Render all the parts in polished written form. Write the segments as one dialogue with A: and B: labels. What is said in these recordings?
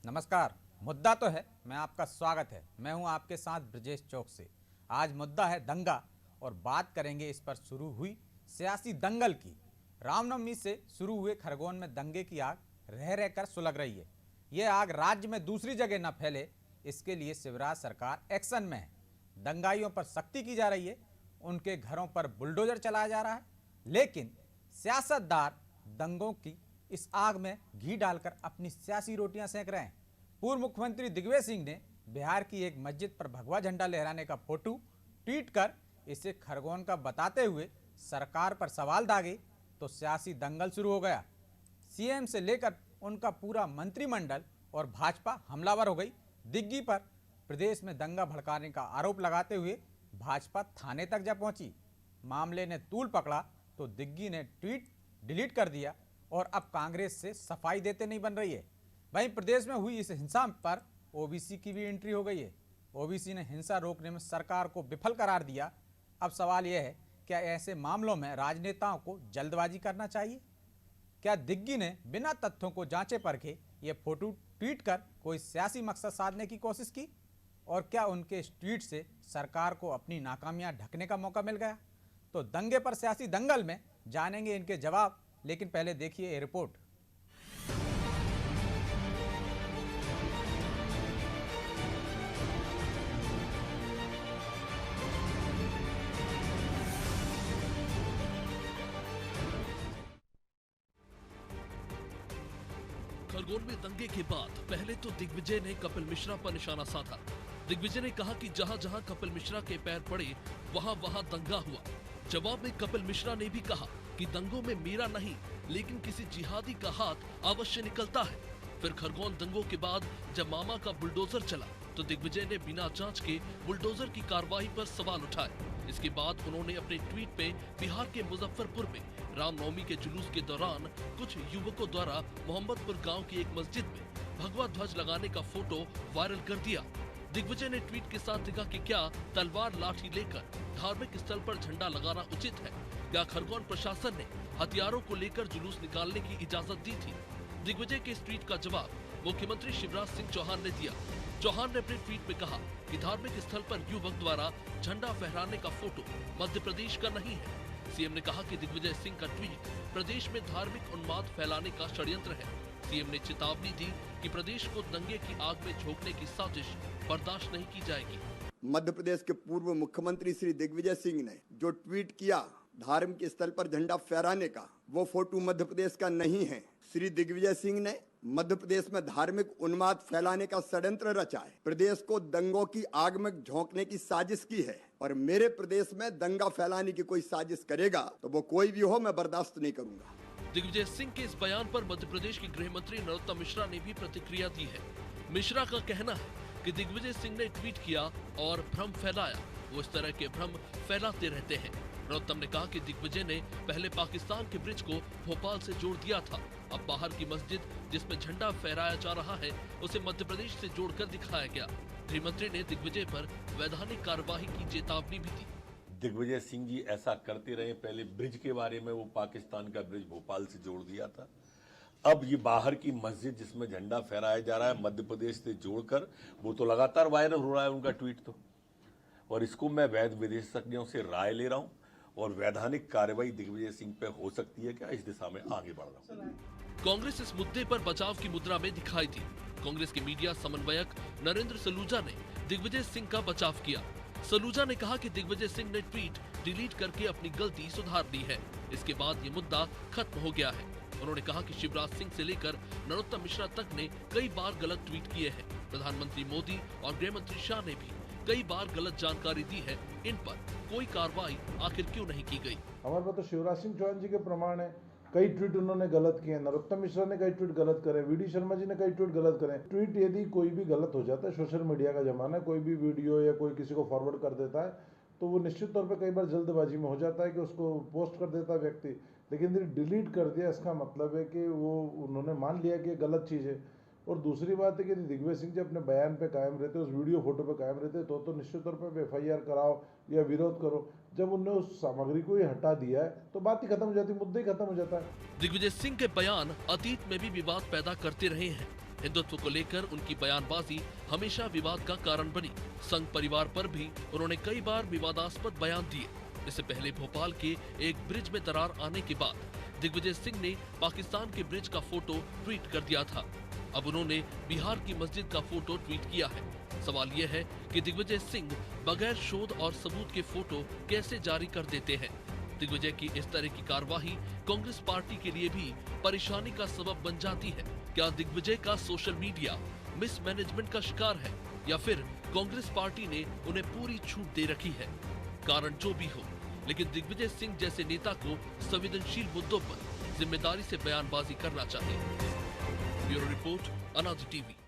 A: नमस्कार। मुद्दा तो है, मैं आपका स्वागत है। मैं हूं आपके साथ ब्रजेश चौक से। आज मुद्दा है दंगा और बात करेंगे इस पर शुरू हुई सियासी दंगल की। रामनवमी से शुरू हुए खरगोन में दंगे की आग रह रहकर सुलग रही है। ये आग राज्य में दूसरी जगह न फैले, इसके लिए शिवराज सरकार एक्शन में है। दंगाइयों पर सख्ती की जा रही है, उनके घरों पर बुलडोजर चलाया जा रहा है, लेकिन सियासतदार दंगों की इस आग में घी डालकर अपनी सियासी रोटियां सेक रहे हैं। पूर्व मुख्यमंत्री दिग्विजय सिंह ने बिहार की एक मस्जिद पर भगवा झंडा लहराने का फोटो ट्वीट कर इसे खरगोन का बताते हुए सरकार पर सवाल दागे तो सियासी दंगल शुरू हो गया। सीएम से लेकर उनका पूरा मंत्रिमंडल और भाजपा हमलावर हो गई। दिग्गी पर प्रदेश में दंगा भड़काने का आरोप लगाते हुए भाजपा थाने तक जा पहुंची। मामले ने तूल पकड़ा तो दिग्गी ने ट्वीट डिलीट कर दिया और अब कांग्रेस से सफाई देते नहीं बन रही है। वहीं प्रदेश में हुई इस हिंसा पर ओबीसी की भी एंट्री हो गई है। ओबीसी ने हिंसा रोकने में सरकार को विफल करार दिया। अब सवाल यह है, क्या ऐसे मामलों में राजनेताओं को जल्दबाजी करना चाहिए? क्या दिग्गी ने बिना तथ्यों को जांचे परखे ये फोटो ट्वीट कर कोई सियासी मकसद साधने की कोशिश की? और क्या उनके इस ट्वीट से सरकार को अपनी नाकामियां ढकने का मौका मिल गया? तो दंगे पर सियासी दंगल में जानेंगे इनके जवाब, लेकिन पहले देखिए ये रिपोर्ट।
B: खरगोन में दंगे के बाद पहले तो दिग्विजय ने कपिल मिश्रा पर निशाना साधा। दिग्विजय ने कहा कि जहां जहां कपिल मिश्रा के पैर पड़े वहां वहां दंगा हुआ। जवाब में कपिल मिश्रा ने भी कहा कि दंगों में मेरा नहीं लेकिन किसी जिहादी का हाथ अवश्य निकलता है। फिर खरगोन दंगों के बाद जब मामा का बुलडोजर चला तो दिग्विजय ने बिना जांच के बुलडोजर की कार्रवाई पर सवाल उठाए। इसके बाद उन्होंने अपने ट्वीट पे बिहार के मुजफ्फरपुर में रामनवमी के जुलूस के दौरान कुछ युवकों द्वारा मोहम्मदपुर गांव की एक मस्जिद में भगवा ध्वज लगाने का फोटो वायरल कर दिया। दिग्विजय ने ट्वीट के साथ लिखा कि क्या तलवार लाठी लेकर धार्मिक स्थल पर झंडा लगाना उचित है? क्या खरगोन प्रशासन ने हथियारों को लेकर जुलूस निकालने की इजाजत दी थी? दिग्विजय के इस ट्वीट का जवाब मुख्यमंत्री शिवराज सिंह चौहान ने दिया। चौहान ने अपने ट्वीट में कहा कि धार्मिक स्थल पर युवक द्वारा झंडा फहराने का फोटो मध्य प्रदेश का नहीं है। सीएम ने कहा कि दिग्विजय सिंह का ट्वीट प्रदेश में धार्मिक उन्माद फैलाने का षड्यंत्र है। सीएम ने चेतावनी दी कि प्रदेश को दंगे की आग में झोंकने की साजिश बर्दाश्त नहीं की जाएगी।
C: मध्य प्रदेश के पूर्व मुख्यमंत्री श्री दिग्विजय सिंह ने जो ट्वीट किया धार्मिक स्थल पर झंडा फहराने का, वो फोटो मध्य प्रदेश का नहीं है। श्री दिग्विजय सिंह ने मध्य प्रदेश में धार्मिक उन्माद फैलाने का षड्यंत्र रचा है, प्रदेश को दंगों की आग में झोंकने की साजिश की है और मेरे प्रदेश में दंगा फैलाने की कोई साजिश करेगा तो वो कोई भी हो, मैं बर्दाश्त नहीं करूंगा।
B: दिग्विजय सिंह के इस बयान पर मध्य प्रदेश के गृह मंत्री नरोत्तम मिश्रा ने भी प्रतिक्रिया दी है। मिश्रा का कहना है कि दिग्विजय सिंह ने ट्वीट किया और भ्रम फैलाया। वो इस तरह के भ्रम फैलाते रहते हैं। नरोत्तम ने कहा कि दिग्विजय ने पहले पाकिस्तान के ब्रिज को भोपाल से जोड़ दिया था, अब बाहर की मस्जिद जिसमें झंडा फहराया जा रहा है उसे मध्य प्रदेश से जोड़कर दिखाया गया। गृह मंत्री ने दिग्विजय पर वैधानिक कार्यवाही की चेतावनी भी दी।
D: दिग्विजय सिंह जी ऐसा करते रहे। पहले ब्रिज के बारे में वो पाकिस्तान का ब्रिज भोपाल से जोड़ दिया था, अब ये बाहर की मस्जिद जिसमें झंडा फहराया जा रहा है मध्य प्रदेश से जोड़कर, वो तो लगातार वायरल हो रहा है उनका ट्वीट तो। और इसको मैं वैध विशेषज्ञों से राय ले रहा हूं और वैधानिक कार्रवाई दिग्विजय सिंह पे हो सकती है क्या, इस दिशा में आगे बढ़ रहा हूं।
B: कांग्रेस इस मुद्दे पर बचाव की मुद्रा में दिखाई दी। कांग्रेस के मीडिया समन्वयक नरेंद्र सलूजा ने दिग्विजय सिंह का बचाव किया। सलूजा ने कहा कि दिग्विजय सिंह ने ट्वीट डिलीट करके अपनी गलती सुधार ली है। इसके बाद ये मुद्दा खत्म हो गया है। उन्होंने कहा कि शिवराज सिंह से लेकर नरोत्तम मिश्रा तक ने कई बार गलत ट्वीट किए हैं। प्रधानमंत्री मोदी और गृह मंत्री शाह ने भी कई बार गलत जानकारी दी है। इन पर कोई कार्रवाई आखिर क्यों नहीं की गई?
E: हमारे पास तो शिवराज सिंह चौहान जी के प्रमाण है, कई ट्वीट उन्होंने गलत किए। नरोत्तम मिश्रा ने कई ट्वीट गलत करे, वीडी शर्मा जी ने कई ट्वीट गलत करे। ट्वीट यदि कोई भी गलत हो जाता है, सोशल मीडिया का जमाना है, कोई भी वीडियो या कोई किसी को फॉरवर्ड कर देता है तो वो निश्चित तौर पे कई बार जल्दबाजी में हो जाता है कि उसको पोस्ट कर देता है व्यक्ति, लेकिन यदि डिलीट कर दिया इसका मतलब है कि वो उन्होंने मान लिया कि गलत चीज़ है। और दूसरी बात है कि दिग्विजय सिंह जी अपने बयान पे कायम रहते, उस वीडियो फोटो पे कायम रहते तो निश्चित तौर पे FIR कराओ या विरोध करो। जब उनने उस सामग्री को ही हटा दिया है तो बात ही खत्म हो जाती है, मुद्दा ही खत्म हो जाता है।
B: दिग्विजय सिंह के बयान अतीत में भी विवाद पैदा करते रहे हैं। हिंदुत्व को लेकर उनकी बयानबाजी हमेशा विवाद का कारण बनी। संघ परिवार पर भी उन्होंने कई बार विवादास्पद बयान दिए। इससे पहले भोपाल के एक ब्रिज में दरार आने के बाद दिग्विजय सिंह ने पाकिस्तान के ब्रिज का फोटो ट्वीट कर दिया था। अब उन्होंने बिहार की मस्जिद का फोटो ट्वीट किया है। सवाल यह है कि दिग्विजय सिंह बगैर शोध और सबूत के फोटो कैसे जारी कर देते हैं। दिग्विजय की इस तरह की कार्यवाही कांग्रेस पार्टी के लिए भी परेशानी का सबब बन जाती है। क्या दिग्विजय का सोशल मीडिया मिसमैनेजमेंट का शिकार है या फिर कांग्रेस पार्टी ने उन्हें पूरी छूट दे रखी है? कारण जो भी हो, लेकिन दिग्विजय सिंह जैसे नेता को संवेदनशील मुद्दों पर जिम्मेदारी से बयानबाजी करना चाहिए। ब्यूरो रिपोर्ट, अनाज टीवी।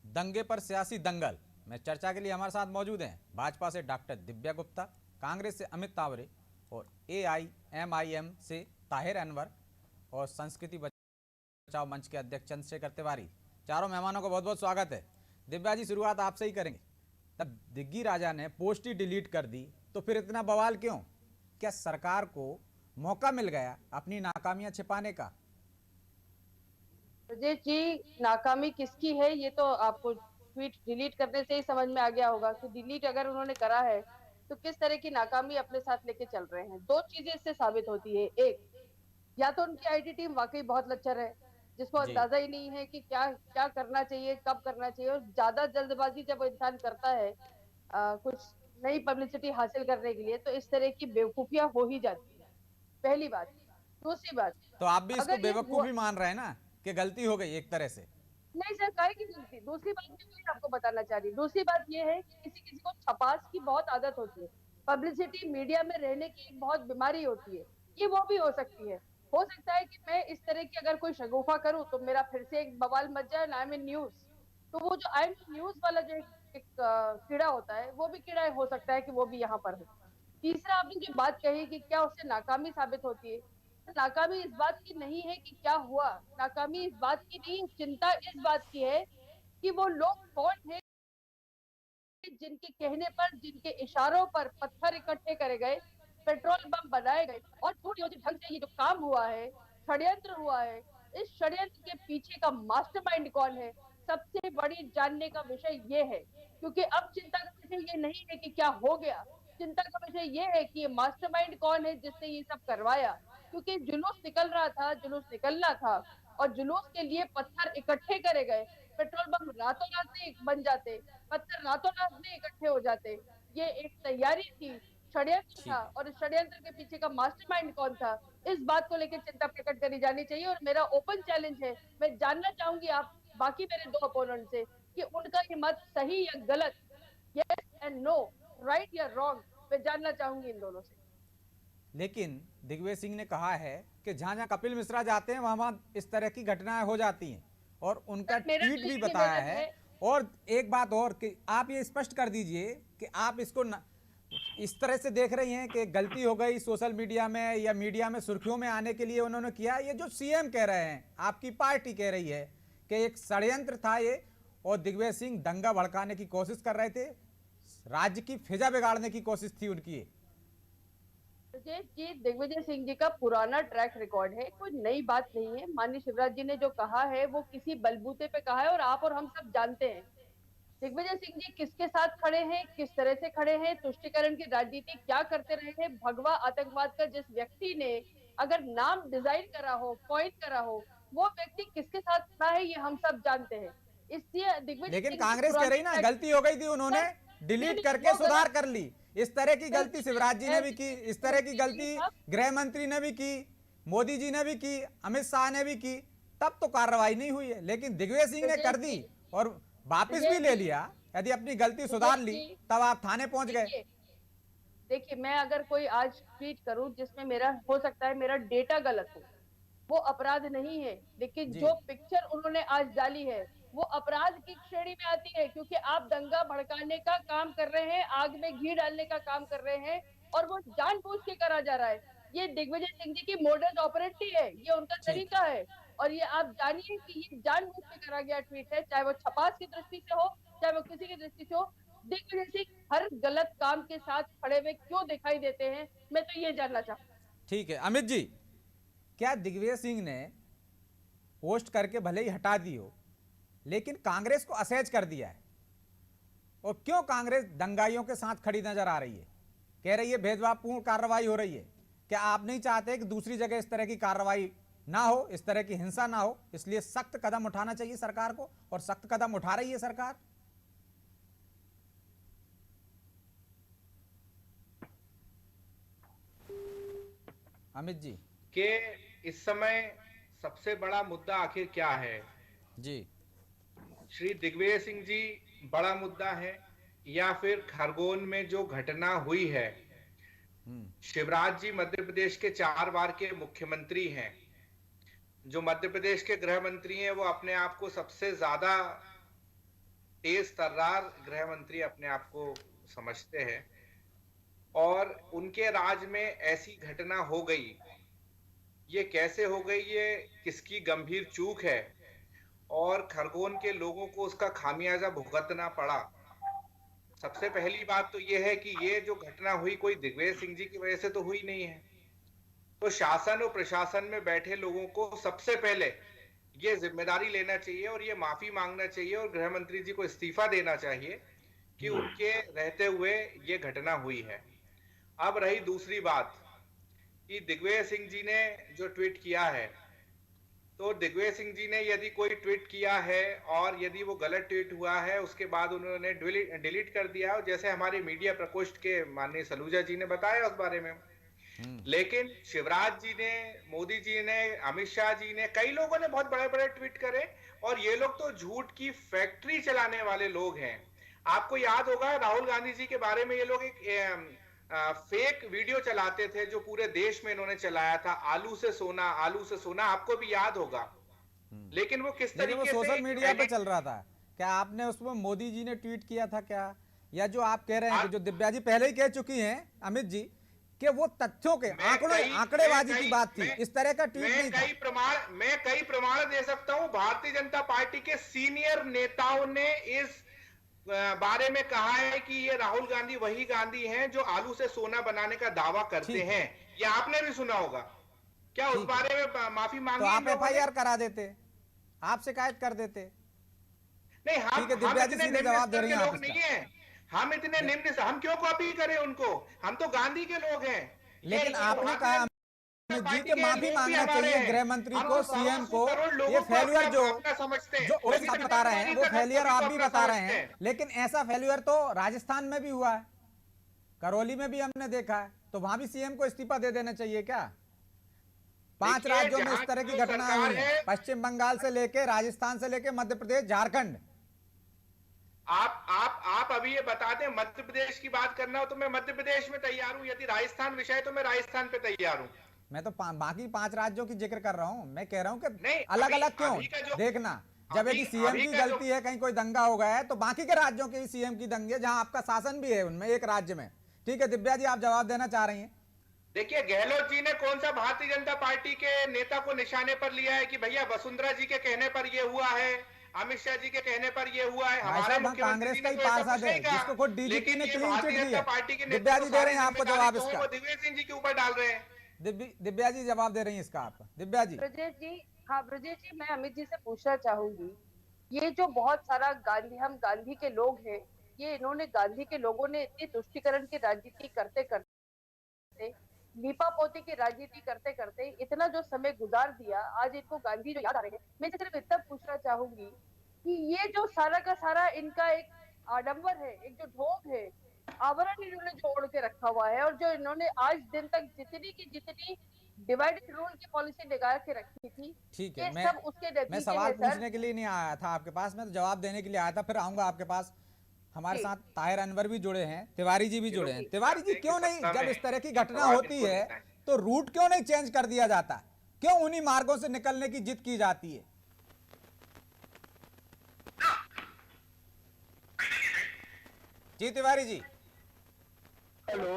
A: दंगे पर सियासी दंगल में चर्चा के लिए हमारे साथ मौजूद हैं भाजपा से डॉक्टर दिव्या गुप्ता, कांग्रेस से अमित तावरे और AIMIM से ताहिर अनवर और संस्कृति बचाओ मंच के अध्यक्ष चंद्रशेखर तिवारी। चारों मेहमानों को बहुत बहुत स्वागत है। दिव्या जी, शुरुआत आपसे ही करेंगे। तब दिग्गी राजा ने पोस्ट ही डिलीट कर दी तो फिर इतना बवाल क्यों? क्या सरकार को मौका मिल गया अपनी नाकामियां छिपाने का?
F: ब्रजेश जी, नाकामी किसकी है ये तो आपको ट्वीट डिलीट करने से ही समझ में आ गया होगा कि डिलीट अगर उन्होंने करा है तो किस तरह की नाकामी अपने साथ लेके चल रहे हैं। दो चीजें इससे साबित होती है। एक, या तो उनकी आईटी टीम वाकई बहुत लच्चर है, जिसको अंदाजा ही नहीं है कि क्या क्या करना चाहिए, कब करना चाहिए, और ज्यादा जल्दबाजी जब इंसान करता है कुछ नई पब्लिसिटी हासिल करने के लिए, तो इस तरह की बेवकूफियां हो ही जाती है। पहली बात। दूसरी बात,
A: तो आप भी इसको बेवकूफी मान रहे हैं ना कि गलती हो गई एक तरह से?
F: नहीं सर, काहे की गलती। दूसरी बात मैं आपको बताना चाह रही हूँ। दूसरी बात ये है कि किसी किसी को छपास की बहुत आदत होती है, पब्लिसिटी मीडिया में रहने की एक बहुत बीमारी होती है। ये वो भी हो सकती है। हो सकता है कि मैं इस तरह की अगर कोई शगुफा करूं तो मेरा फिर से एक बवाल मच जाए, आई एम इन न्यूज। तो वो जो आई एम न्यूज वाला जो एक कीड़ा होता है, वो भी कीड़ा हो सकता है कि वो भी यहाँ पर हो। तीसरा, आपने जो बात कही कि क्या उससे नाकामी साबित होती है, नाकामी इस बात की नहीं है कि क्या हुआ, नाकामी इस बात की नहीं, चिंता इस बात की है कि वो लोग कौन है जिनके कहने पर, जिनके इशारों पर पत्थर इकट्ठे करे गए, पेट्रोल बम बनाए गए और सुनियोजित ढंग से ये जो काम हुआ है, षड्यंत्र हुआ है, इस षड्यंत्र के पीछे का मास्टरमाइंड कौन है, सबसे बड़ी जानने का विषय ये है। क्योंकि अब चिंता का विषय ये नहीं है कि क्या हो गया, चिंता का विषय ये है कि ये मास्टरमाइंड कौन है जिसने ये सब करवाया। क्योंकि जुलूस निकल रहा था, जुलूस निकलना था, और जुलूस के लिए पत्थर इकट्ठे करे गए। पेट्रोल बम रातों रात नहीं बन जाते, पत्थर रातों रात नहीं इकट्ठे हो जाते। ये एक तैयारी थी, षड्यंत्र था, और इस षड्यंत्र के पीछे का मास्टरमाइंड कौन था, इस बात को लेकर चिंता प्रकट करी जानी चाहिए। और मेरा ओपन चैलेंज है, मैं जानना चाहूंगी आप बाकी मेरे दो अपोनेंट से कि उनका ये मत सही या गलत, यस एंड नो, राइट या रॉन्ग, मैं जानना चाहूंगी इन दोनों से।
A: लेकिन दिग्विजय सिंह ने कहा है कि जहां जहां कपिल मिश्रा जाते हैं वहां इस तरह की घटनाएं हो जाती हैं, और उनका ट्वीट भी बताया है। और एक बात और कि आप ये स्पष्ट कर दीजिए कि आप इसको इस तरह से देख रही हैं कि गलती हो गई सोशल मीडिया में या मीडिया में सुर्खियों में आने के लिए उन्होंने किया। ये जो सीएम कह रहे हैं, आपकी पार्टी कह रही है कि एक षड्यंत्र था ये, और दिग्विजय सिंह दंगा भड़काने की कोशिश कर रहे थे, राज्य की फिजा बिगाड़ने की कोशिश थी उनकी।
F: जी, दिग्विजय सिंह जी का पुराना ट्रैक रिकॉर्ड है, कोई नई बात नहीं है। माननीय शिवराज जी ने जो कहा है वो किसी बलबूते पे कहा है, और आप और हम सब जानते हैं दिग्विजय सिंह जी किसके साथ खड़े हैं, किस तरह से खड़े हैं, तुष्टीकरण की राजनीति क्या करते रहे हैं। भगवा आतंकवाद का जिस व्यक्ति ने अगर नाम डिजाइन करा हो, कॉइन करा हो, वो व्यक्ति किसके साथ खड़ा है ये हम सब जानते हैं। इसलिए दिग्विजय,
A: लेकिन कांग्रेस कह रही ना गलती हो गई थी, उन्होंने डिलीट करके सुधार कर ली। इस तरह की गलती शिवराज जी ने भी की, इस तरह की गलती गृह मंत्री ने भी की, मोदी जी ने भी की, अमित शाह ने भी की, तब तो कार्रवाई नहीं हुई है। लेकिन दिग्विजय सिंह ने कर दी और वापस भी ले लिया। यदि अपनी गलती सुधार ली तब आप थाने पहुंच गए।
F: देखिए, मैं अगर कोई आज ट्वीट करूं जिसमें मेरा हो सकता है मेरा डेटा गलत हो, वो अपराध नहीं है। लेकिन जो पिक्चर उन्होंने आज डाली है वो अपराध की श्रेणी में आती है, क्योंकि आप दंगा भड़काने का काम कर रहे हैं, आग में घी डालने का काम कर रहे हैं, और वो जानबूझ के करा जा रहा है। ये दिग्विजय सिंह जी की मोडस ऑपरेंडी है, ये उनका तरीका है। और ये आप जानिए कि ये जानबूझ के करा गया ट्वीट है, चाहे वो छपास की दृष्टि से हो, चाहे वो किसी की दृष्टि से हो। दिग्विजय सिंह हर गलत काम के साथ खड़े हुए क्यों दिखाई देते हैं, मैं तो ये जानना चाहूँ।
A: ठीक है अमित जी, क्या दिग्विजय सिंह ने पोस्ट करके भले ही हटा दी हो, लेकिन कांग्रेस को असहज कर दिया है? और क्यों कांग्रेस दंगाइयों के साथ खड़ी नजर आ रही है? कह रही है भेदभावपूर्ण कार्रवाई हो रही है। क्या आप नहीं चाहते कि दूसरी जगह इस तरह की कार्रवाई ना हो, इस तरह की हिंसा ना हो, इसलिए सख्त कदम उठाना चाहिए सरकार को, और सख्त कदम उठा रही है सरकार? अमित जी
G: कि इस समय सबसे बड़ा मुद्दा आखिर क्या है?
A: जी
G: श्री दिग्विजय सिंह जी बड़ा मुद्दा है, या फिर खरगोन में जो घटना हुई है? शिवराज जी मध्य प्रदेश के 4 बार के मुख्यमंत्री हैं। जो मध्य प्रदेश के गृह मंत्री हैं वो अपने आप को सबसे ज्यादा तेज तर्रार गृह मंत्री अपने आप को समझते हैं, और उनके राज में ऐसी घटना हो गई। ये कैसे हो गई, ये किसकी गंभीर चूक है, और खरगोन के लोगों को उसका खामियाजा भुगतना पड़ा। सबसे पहली बात तो ये है कि ये जो घटना हुई कोई दिग्विजय सिंह जी की वजह से तो हुई नहीं है। तो शासन और प्रशासन में बैठे लोगों को सबसे पहले ये जिम्मेदारी लेना चाहिए और ये माफी मांगना चाहिए और गृह मंत्री जी को इस्तीफा देना चाहिए कि उनके रहते हुए ये घटना हुई है। अब रही दूसरी बात कि दिग्विजय सिंह जी ने जो ट्वीट किया है, तो दिग्विजय सिंह जी ने यदि कोई ट्वीट किया है और यदि वो गलत ट्वीट हुआ है, उसके बाद उन्होंने डिलीट कर दिया, और जैसे हमारे मीडिया प्रकोष्ठ के माननीय सलूजा जी ने बताया उस बारे में। लेकिन शिवराज जी ने, मोदी जी ने, अमित शाह जी ने, कई लोगों ने बहुत बड़े बड़े ट्वीट करे, और ये लोग तो झूठ की फैक्ट्री चलाने वाले लोग हैं। आपको याद होगा राहुल गांधी जी के बारे में ये लोग एक फेक वीडियो चलाते थे जो पूरे देश में इन्होंने चलाया था, आलू से सोना, आलू से सोना, आपको भी याद होगा। लेकिन वो किस तरीके से
A: सोशल मीडिया पे चल रहा था। क्या आपने उसमें मोदी जी ने ट्वीट किया था क्या, या जो आप कह रहे हैं कि जो दिव्या जी पहले ही कह चुकी हैं अमित जी कि वो तथ्यों के आंकड़ेबाजी की बात थी, इस तरह का ट्वीट नहीं था?
G: मैं कई प्रमाण दे सकता हूं। भारतीय जनता पार्टी के सीनियर नेताओं ने इस बारे में कहा है कि ये राहुल गांधी वही गांधी हैं जो आलू से सोना बनाने का दावा करते हैं। ये आपने भी सुना होगा। क्या उस बारे में माफी मांगी?
A: तो आप एफआईआर करा देते, आप शिकायत कर देते।
G: नहीं, हम
A: दिव्या जी सीधे जवाब दे रही हैं,
G: लोग नहीं है, हम इतने निम्न, हम क्यों कॉपी करें उनको? हम तो गांधी के लोग हैं।
A: लेकिन आपने कहा जी के माफी मांगना चाहिए गृह मंत्री को, सीएम को। ये फेल्यूर जो आप बता रहे हैं वो फेल्यूर आप भी बता रहे हैं, लेकिन ऐसा फेल्यूर तो राजस्थान में भी हुआ है, करौली में भी हमने देखा है। तो वहां भी सीएम को इस्तीफा दे देना चाहिए क्या? 5 राज्यों में इस तरह की घटना हुई है, पश्चिम बंगाल से लेके, राजस्थान से लेके मध्य प्रदेश, झारखंड।
G: आप अभी ये बता दें, मध्य प्रदेश की बात करना हो तो मैं मध्य प्रदेश में तैयार हूं, यदि राजस्थान विषय तो मैं राजस्थान पे तैयार हूं।
A: मैं तो बाकी 5 राज्यों की जिक्र कर रहा हूं। मैं कह रहा हूं कि अलग अलग क्यों देखना, जब यदि सीएम की गलती है, कहीं कोई दंगा हो गया है, तो बाकी के राज्यों के सीएम की दंगे, जहां आपका शासन भी है उनमें एक राज्य में। ठीक है दिव्या जी, आप जवाब देना चाह रही हैं?
G: देखिए, गहलोत जी ने कौन सा भारतीय जनता पार्टी के नेता को निशाने पर लिया है कि भैया वसुंधरा जी के कहने पर ये हुआ है, अमित शाह जी के कहने पर ये हुआ है? हमारे
A: कांग्रेस का ही पार्षद है जिसको खुद डीजीपी ने क्लीन चिट दी है। दिव्या जी दे रही हैं आपको जवाब इसका,
G: दिग्विजय सिंह जी के ऊपर डाल रहे हैं।
A: दिव्या जी जवाब दे रही हैं इसका आपका। दिव्या जी।
F: ब्रजेश जी, हाँ ब्रजेश जी, मैं अमित जी से पूछना चाहूंगी, ये जो बहुत सारा हम गांधी के लोग हैं, ये इन्होंने गांधी के लोगों ने इतनी तुष्टीकरण की राजनीति करते करते, लीपापोती की राजनीति करते करते इतना जो समय गुजार दिया, आज इनको गांधी जो याद आ रहे हैं। मैं सिर्फ इतना पूछना चाहूंगी कि ये जो सारा का सारा इनका एक आडंबर है, एक जो ढोंग है, आवरण इन्होंने जोड़ के रखा हुआ है, और जो इन्होंने आज दिन तक जितनी की जितनी डिवाइडेड रूल की पॉलिसी लगा के रखी थी,
A: ठीक है,
F: सब उसके
A: मैं सवाल पूछने के लिए नहीं आया था आपके पास, मैं तो जवाब देने के लिए आया था। फिर आऊंगा आपके पास। हमारे साथ ताहिर अनवर भी जुड़े हैं, तिवारी जी भी जुड़े हैं। तिवारी जी, क्यों नहीं, जब इस तरह की घटना होती है तो रूट क्यों नहीं चेंज कर दिया जाता? क्यों उन्हीं मार्गों से निकलने की जिद की जाती है? जी तिवारी जी।
H: हेलो।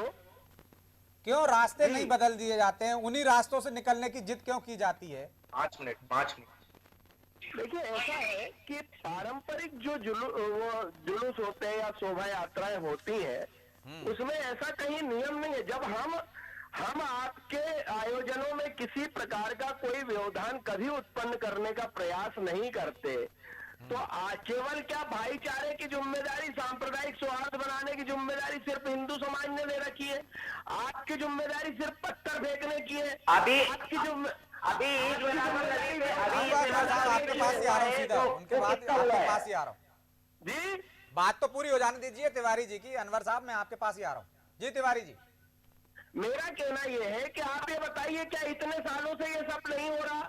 A: क्यों रास्ते नहीं बदल दिए जाते हैं? उन्हीं रास्तों से निकलने की जिद क्यों की जाती है?
G: 5 मिनट।
H: देखिए, ऐसा है कि पारंपरिक जो जुलूस होते हैं या शोभा यात्राएं होती हैं, उसमें ऐसा कहीं नियम नहीं है। जब हम आपके आयोजनों में किसी प्रकार का कोई व्यवधान कभी उत्पन्न करने का प्रयास नहीं करते, तो केवल क्या भाईचारे की जिम्मेदारी, सांप्रदायिक सौहार्द बनाने की जिम्मेदारी सिर्फ हिंदू समाज ने ले रखी है? आपकी जिम्मेदारी सिर्फ पत्थर फेंकने की है?
A: आपके पास ही आ रहा हूँ सीधा, उनके बाद आपके पास ही आ रहा हूँ
H: जी।
A: बात तो पूरी हो जाने दीजिए तिवारी जी की। अनवर साहब, मैं आपके पास ही आ रहा हूँ जी। तिवारी जी,
H: मेरा कहना यह है कि आप ये बताइए, क्या इतने सालों से ये सब नहीं हो रहा?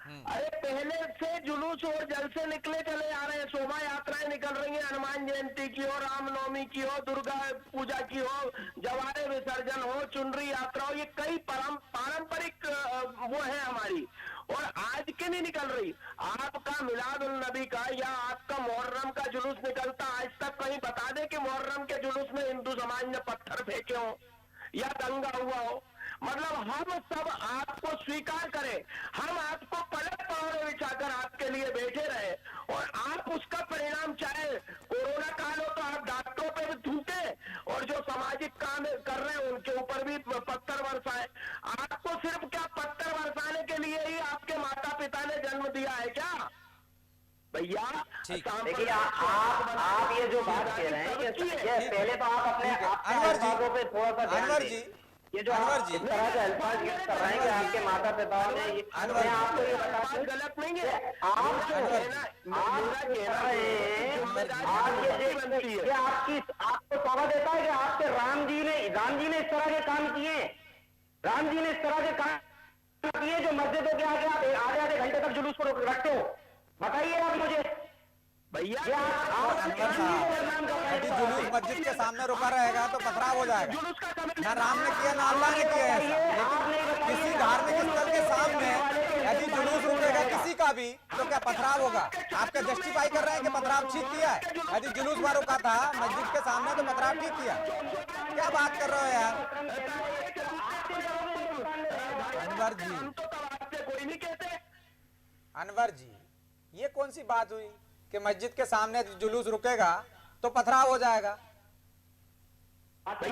H: अरे पहले से जुलूस और जलसे निकले चले आ रहे हैं, शोभा यात्राएं निकल रही हैं, हनुमान जयंती की हो, रामनवमी की हो, दुर्गा पूजा की हो, जवारे विसर्जन हो, चुनरी यात्रा हो, ये कई पारंपरिक वो है हमारी, और आज के नहीं निकल रही। आपका मिलाद उन नबी का या आपका मुहर्रम का जुलूस निकलता, आज तक कहीं बता दे कि मुहर्रम के जुलूस में हिंदू समाज ने पत्थर फेंके हो या दंगा हुआ हो? मतलब हम सब आपको स्वीकार करें, हम आपको पलट पौड़े बिछाकर आपके लिए बैठे रहे, और आप उसका परिणाम, चाहे कोरोना काल हो तो आप डॉक्टरों पे भी थूके, और जो सामाजिक काम कर रहे हैं उनके ऊपर भी पत्थर बरसाए। आपको सिर्फ क्या पत्थर बरसाने के लिए ही आपके माता पिता ने जन्म दिया है क्या भैया?
I: देखिए, आप ये जो बात कह रहे हैं कि पहले तो आप अपने अल्फाजों पे थोड़ा सा ध्यान दें। ये जो आप इस तरह के अल्फाज यूज कर रहे हैं कि आपके माता पिता ने, मैं आपको ये बता दूं,
H: गलत नहीं है।
I: आप ये आपको सौदा देता है कि आपके राम जी ने इस तरह के काम किए, राम जी ने इस तरह के काम किए जो मस्जिदों के आगे आप आधे घंटे तक जुलूस को रखते हो। बताइए आप मुझे
H: भैया,
A: यदि जुलूस मस्जिद के सामने रुका रहेगा तो पथराव हो जाएगा। ना राम ने किया ना अल्लाह ने किया है। लेकिन किसी धार्मिक स्थल के सामने यदि जुलूस रुकेगा किसी का भी तो क्या पथराव होगा? आपके जस्टिफाई कर रहे हैं कि पथराव ठीक किया है? यदि जुलूस वहां रुका था मस्जिद के सामने तो पथराव ठीक किया। क्या बात कर रहे हो यार अनवर जी? अनवर जी, ये कौन सी बात हुई कि मस्जिद के सामने जुलूस रुकेगा तो पथराव हो जाएगा? तो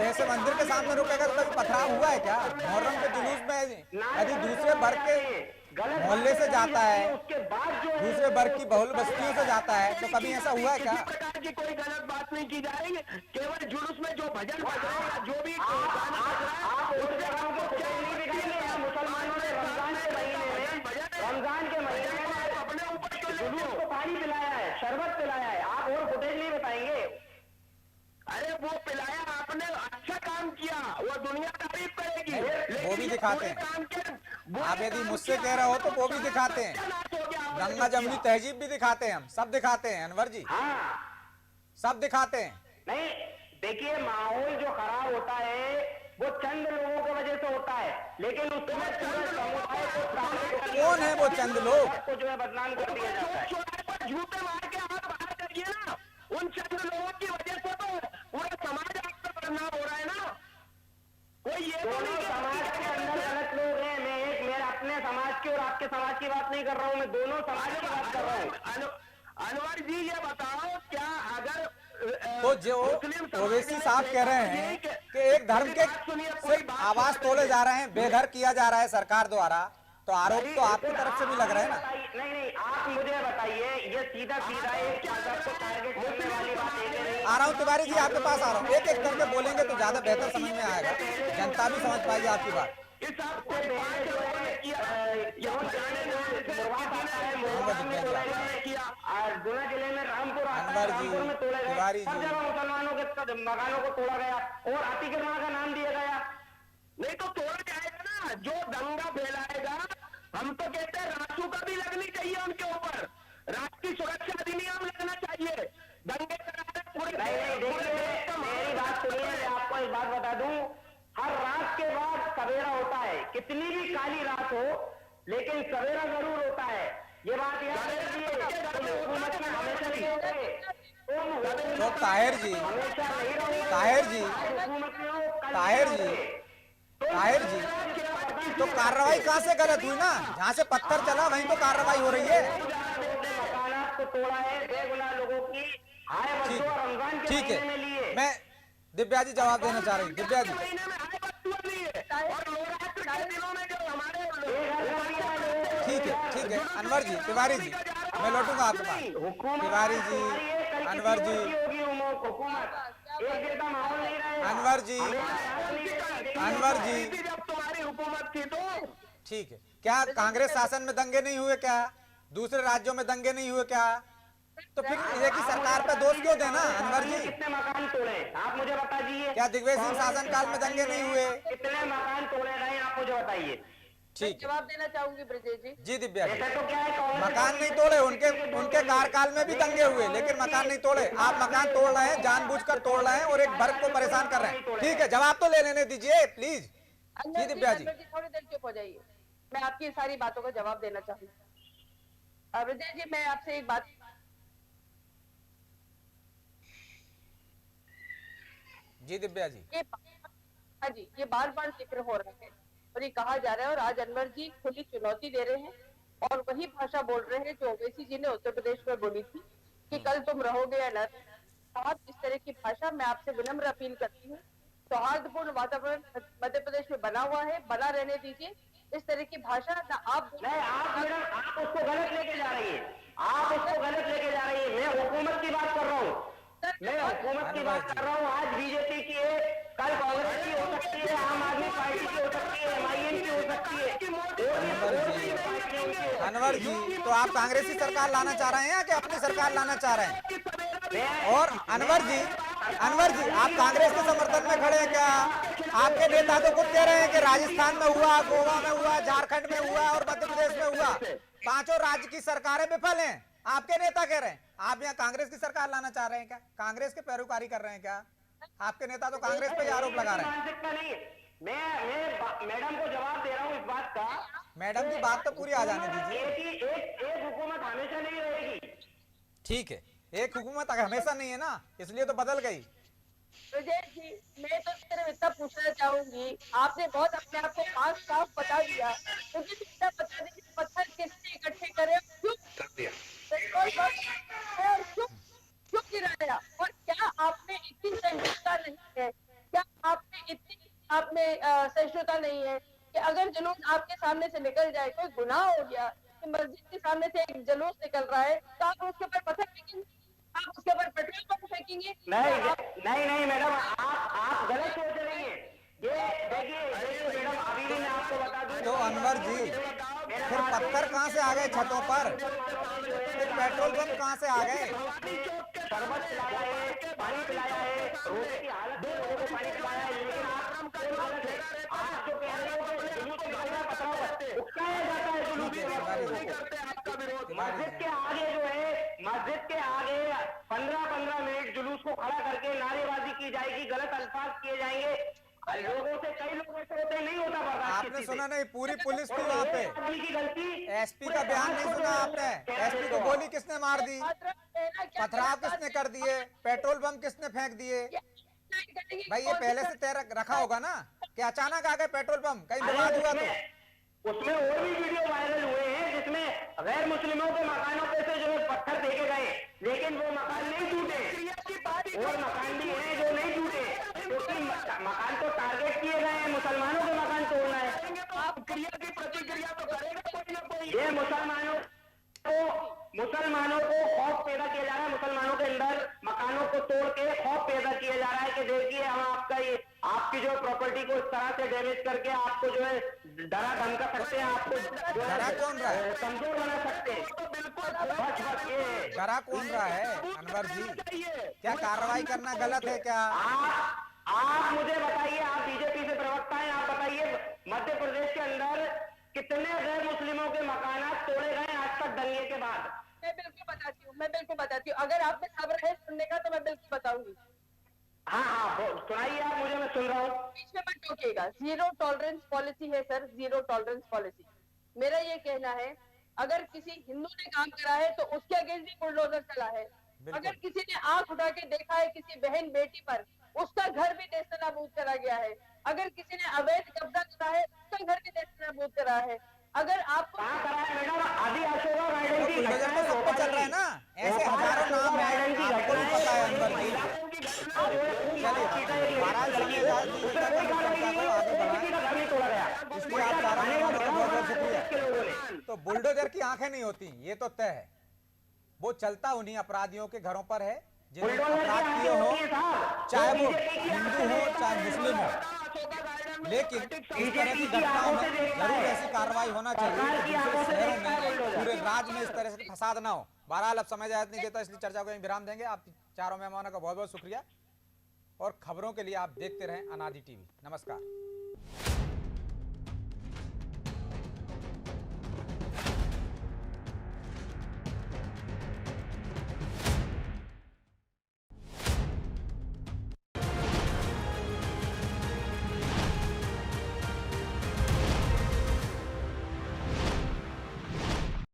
A: ऐसे मंदिर के सामने रुकेगा तो कभी पथराव हुआ है क्या? मुहर्रम के जुलूस में यदि दूसरे वर्ग के मोहल्ले से जाता है, दूसरे वर्ग की बहुल बस्तियों से जाता है, तो कभी ऐसा हुआ है क्या?
H: प्रकार की कोई गलत बात नहीं की जा रही है। केवल जुलूस में जो भजन बज रहा है, जो भी
I: मुसलमानों ने रमजान के महीने में अपने ऊपर जुलूस को पानी पिलाया है, शरबत पिलाया है। आप और फुटेज नहीं बताएंगे?
H: अरे वो पिलाया आपने, अच्छा काम किया, वो दुनिया तारीफ करेगी।
A: वो भी दिखाते हैं। आप यदि मुझसे कह रहे हो तो वो भी दिखाते हैं, गंगा जमुनी तहजीब भी दिखाते हैं, हम सब दिखाते हैं अनवर जी। सब दिखाते हैं।
I: नहीं, देखिए, माहौल जो खराब होता है वो चंद लोगों की वजह से होता है, लेकिन उसमें पूरे समुदाय को,
A: कौन है वो चंद लोग
I: को जो है बदनाम कर दिया जाता है।
H: झूठे मार के आप बाहर करिए ना, उन चंद लोगों की वजह से तो पूरा समाज आपका बदनाम हो रहा है ना। कोई ये
I: दोनों समाज के अंदर गलत लोग हैं। मैं अपने समाज की और आपके समाज की बात नहीं कर रहा हूँ, मैं दोनों समाज की बात कर रहा हूँ।
H: अनवर जी, ये बताओ, क्या अगर
A: तो जो ओवैसी साहब कह रहे हैं कि एक धर्म के सिर्फ आवाज तोड़े जा रहे हैं, बेघर किया जा रहा है सरकार द्वारा, तो आरोप तो आपकी तरफ से भी लग रहा है ना?
I: नहीं, आप मुझे बताइए, ये सीधा एक मजहब को टारगेट करने वाली बात है।
A: आ रहा हूँ तिवारी जी, आपके पास आ रहा हूँ। एक एक करके बोलेंगे तो ज्यादा बेहतर समझ में आएगा, जनता भी समझ पाएगी आपकी बात।
I: गुना जिले में रामपुर
A: में तिवारी जी,
I: मुसलमानों के मकानों को तोड़ा गया और अतिक्रमण का नाम दिया गया।
H: नहीं तो तोड़ा जाएगा ना, जो दंगा फैलाएगा। हम तो कहते हैं रासू का भी लगनी चाहिए उनके ऊपर, राष्ट्रीय सुरक्षा अधिनियम लगना चाहिए। दंगे पूरे
I: मेरी बात सुनिए, मैं आपको एक बात बता दूं, हर रात के बाद सवेरा होता है। कितनी भी काली रात हो, लेकिन सवेरा जरूर होता है। ये बात याद रखिए, हुकूमत की हमेशा नहीं होगी।
A: तो ताहिर जी, तो कार्रवाई कहाँ से गलत हुई ना? जहाँ से पत्थर चला वहीं तो कार्रवाई हो रही है। ठीक है, मैं दिव्या जी जवाब देना चाह रही हूँ। दिव्या जी, ठीक है अनवर जी, तिवारी जी, मैं लौटूंगा आपके पास। तिवारी जी, अनवर जी, अनवर जी,
H: तुम्हारी हुकूमत थी तो
A: ठीक है। क्या कांग्रेस शासन में दंगे नहीं हुए क्या? दूसरे राज्यों में दंगे नहीं हुए क्या? तो फिर ये की सरकार पे दोष क्यों देना? अनवर जी,
H: कितने मकान तोड़े आप मुझे बता दीजिए।
A: क्या दिग्विजय सिंह शासन काल में दंगे नहीं हुए?
H: कितने मकान तोड़े गए आप मुझे बताइए।
A: ठीक,
F: जवाब देना चाहूंगी ब्रजेश जी।
A: जी दिव्या जी,
H: तो क्या है,
A: मकान नहीं तोड़े, उनके कार्यकाल में भी दंगे हुए, लेकिन मकान नहीं तोड़े। आप मकान तोड़ रहे हैं, जानबूझकर तोड़ रहे हैं और एक वर्ग को परेशान कर रहे हैं। ठीक है, जवाब तो ले लेने दीजिए प्लीज। जी दिव्या जी,
F: थोड़ी देर चुप हो जाइए, मैं आपकी सारी बातों का जवाब देना चाहूंगी। ब्रजेश जी, मैं आपसे एक बात,
A: जी दिव्या जी,
F: हाँ जी, ये बार बार जिक्र हो रहा है और ये कहा जा रहा है, और आज अनवर जी खुली चुनौती दे रहे हैं और वही भाषा बोल रहे हैं जो ओवैसी जी ने उत्तर प्रदेश में बोली थी कि कल तुम रहोगे या न। आप इस तरह की भाषा, मैं आपसे विनम्र अपील करती हूँ। सौहार्दपूर्ण वातावरण मध्य प्रदेश में बना हुआ है, बना रहने दीजिए। इस तरह की भाषा ना आप
H: उसको गलत लेके जा रही है, आप उसको गलत लेके जा रही है। मैं हुकूमत की बात कर रहा हूँ, मैं हुकूमत की बात कर रहा हूँ। आज बीजेपी की है, कल कांग्रेस की हो सकती है, आम आदमी पार्टी की हो सकती है, MIM की हो सकती है।
A: अनवर जी, तो आप कांग्रेस की सरकार लाना चाह रहे हैं कि अपनी सरकार लाना चाह रहे हैं? और अनवर जी, आप कांग्रेस के समर्थन में खड़े हैं क्या? आपके नेता तो खुद कह रहे हैं कि राजस्थान में हुआ, गोवा में हुआ, झारखंड में हुआ और मध्य प्रदेश में हुआ, पांचों राज्य की सरकारें विफल हैं। आपके नेता कह रहे हैं। आप यहाँ कांग्रेस की सरकार लाना चाह रहे हैं क्या? कांग्रेस के पैरोकारी कर रहे हैं क्या? आपके नेता तो कांग्रेस पे आरोप लगा रहे हैं।
H: मैं मैडम को जवाब दे रहा हूँ इस बात का।
A: मैडम की बात तो पूरी आ जाने दीजिए।
H: एक हुकूमत हमेशा नहीं रहेगी।
A: ठीक है, एक हुकूमत हमेशा नहीं है ना, इसलिए तो बदल गई।
F: ब्रजेश जी, मैं तो सिर्फ इतना पूछना चाहूंगी, आपने बहुत अपने आप को साफ बता दिया, मुझे इतना बता दीजिए पत्थर किसने इकट्ठे करे, क्यों कर दिया, क्यों गिराया, और क्या आपने इतनी सहिष्णुता नहीं है, क्या आपने इतनी सहिष्णुता नहीं है कि अगर जुलूस आपके सामने से निकल जाए, कोई गुनाह हो गया कि मस्जिद के सामने से एक जुलूस निकल रहा है, तो आप उसके ऊपर पत्थर फेंकेंगे, आप उसके ऊपर पेट्रोल पंप फेंकेंगे?
H: नहीं मैडम, आप गलत सोच रही हैं। ये देखिए मैडम, अभी भी मैं आपको बता दूं।
A: तो अनवर जी, फिर पत्थर कहाँ से आ गए छतों पर? फिर पेट्रोल पंप कहाँ से आ गए?
H: शरबत पिलाया है, पानी पिलाया है, रोने की हालत में लोगों को पानी पिलाया है, लेकिन आप जो कह रहे हो कि जुलूस निकलना पत्थर उकसाया जाता है। जुलूस मस्जिद के आगे जो है, मस्जिद के आगे 15-15 मिनट जुलूस को खड़ा करके नारेबाजी की जाएगी, गलत अल्फाज किए जाएंगे, लोगों से, कई लोगों से होते नहीं होता बर्दाश्त।
A: आपने सुना नहीं? पूरी पुलिस थी वहाँ पे।
H: गलती,
A: एसपी का बयान नहीं सुना आपने? एसपी को गोली किसने मार दी? पथराव किसने कर दिए? पेट्रोल बम किसने फेंक दिए? भाई ये पहले से तय रखा होगा ना कि अचानक आ गए पेट्रोल बम? कहीं विवाद हुआ तो?
H: उसमें और भी वीडियो वायरल हुए हैं जिसमें गैर मुस्लिमों के मकानों पे से जो है पत्थर फेंके गए, लेकिन वो मकान नहीं टूटे, और मकान भी हैं जो नहीं टूटे, क्योंकि मकान तो टारगेट किए गए हैं, मुसलमानों के मकान तोड़ना है। आप क्रिया की प्रतिक्रिया तो करेगा कोई ना कोई। ये मुसलमानों को खौफ पैदा किया जा रहा है, मुसलमानों के अंदर मकानों को तोड़ के खौफ पैदा किया जा रहा है कि देखिए हम आपकी जो प्रॉपर्टी को इस तरह से डैमेज करके आपको जो है डरा धमका सकते हैं, आपको
A: डरा कौन रहा है?
H: कमजोर बना सकते हैं। बस ये
A: डरा कौन रहा है अनवर जी? क्या कार्रवाई करना गलत है क्या?
H: आप मुझे बताइए, आप बीजेपी से प्रवक्ता हैं, आप बताइए मध्य प्रदेश के अंदर कितने गैर मुस्लिमों के मकानात तोड़े गए आज तक दंगे के बाद?
F: मैं बिल्कुल बताती हूँ, अगर आप में सब्र है सुनने का तो मैं बिल्कुल बताऊंगी।
H: हाँ सुनाइए आप मुझे, मैं सुन रहा हूँ।
F: बीच में मत टोकिएगा। जीरो टॉलरेंस पॉलिसी है सर, जीरो टॉलरेंस पॉलिसी। मेरा ये कहना है, अगर किसी हिंदू ने काम करा है तो उसके अगेंस्ट भी बुलडोजर चला है, अगर किसी ने आंख उठा के देखा है किसी बहन बेटी पर, उसका घर भी नेस्तनाबूद करा गया है। अगर किसी ने अवैध कब्जा करा है, उसका घर भी नेस्तनाबूद करा है। अगर आपको
A: बुलडोजर तो सब पे चल रहा है ना, ऐसे हजारों नाम है, आपको भी पता है अनवर जी। चलिए बहरहाल समय इसलिए आप बहुत शुक्रिया। तो बुलडोजर की आंखें नहीं होती, ये तो तय है। वो चलता उन्हीं अपराधियों के घरों पर है जिन्होंने अपराध किए हो, चाहे वो हिंदू हो चाहे मुस्लिम हो। लेकिन इस तरह की घटनाओं में जरूर ऐसी कार्रवाई होना चाहिए कि दूसरे शहरों में, पूरे राज्य में इस तरह से फसाद ना हो। बहरहाल अब समय ज्यादा नहीं देता, इसलिए चर्चा को यहीं विराम देंगे। आप चारों मेहमानों का बहुत बहुत शुक्रिया और खबरों के लिए आप देखते रहें अनादि टीवी। नमस्कार।